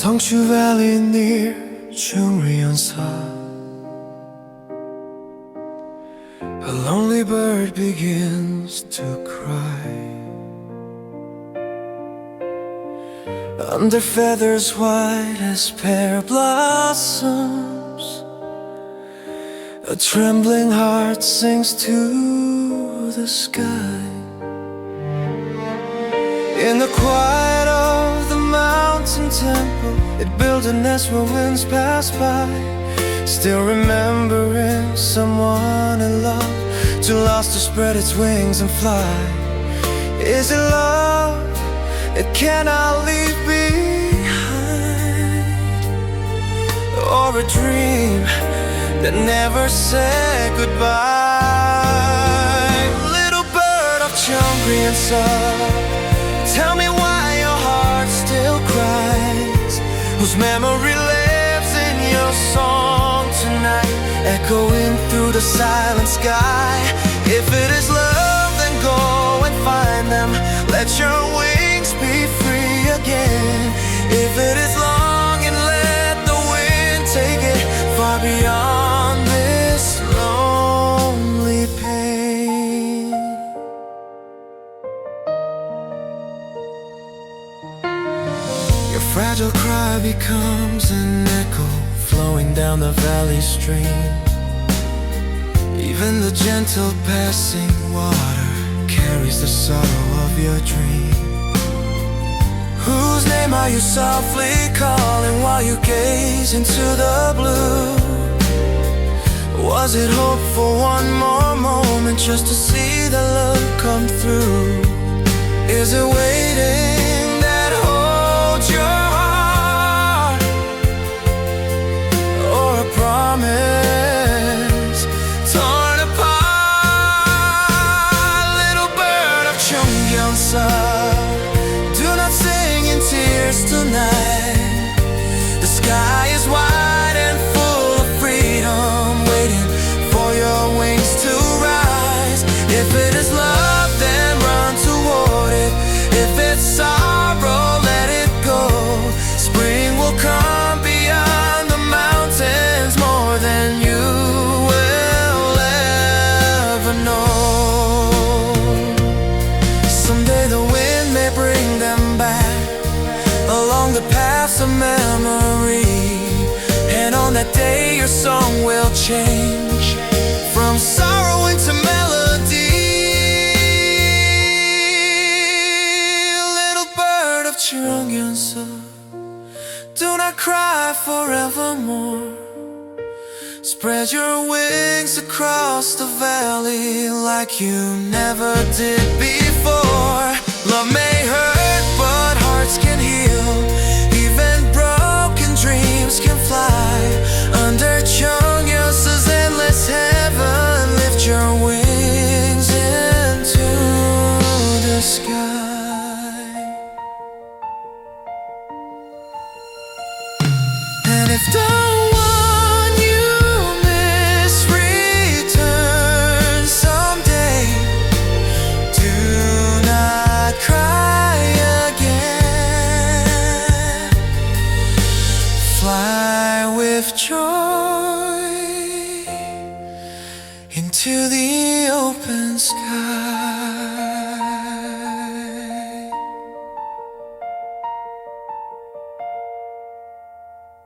Seongsu Valley near Cheongryeonsa, a lonely bird begins to cry. Under feathers white as pear blossoms, a trembling heart sings to the sky. In the quiet of the mountain temple, it built a nest where winds pass by, still remembering someone it loved, too lost to spread its wings and fly. Is it love it cannot leave behind, or a dream that never said goodbye? Little bird of Cheongryeonsa, tell me why your heart still cries, whose memory lives in your song tonight, echoing through the silent sky. If it is love, then go and find them, let your wings be free again. If it is longing, let the wind take it far beyond this lonely pain. Your fragile cry becomes an echo flowing down the valley stream. Even the gentle passing water carries the sorrow of your dream. Whose name are you softly calling while you gaze into the blue? Was it hope for one more moment, just to see the love come through? Is it waiting that holds your heart, or a promise torn apart? Little bird of Cheongryeonsa, do not sing in tears tonight. The sky is wide and full of freedom, waiting for your wings to rise. If it is love, then run toward it. If it's sorrow, let it go. Spring will come beyond the mountains, more than you will ever know. Someday the wind may bring them back along the paths of memory, and on that day your song will change from sorrow into melody. Little bird of Cheongryeonsa, do not cry forevermore. Spread your wings across the valley like you never did before. Love may hurt, but hearts can heal. Even broken dreams can fly under Cheongryeonsa's endless heaven. Lift your wings into the sky. And if the one you miss returns someday, do not cry again. Fly with joy into the open sky.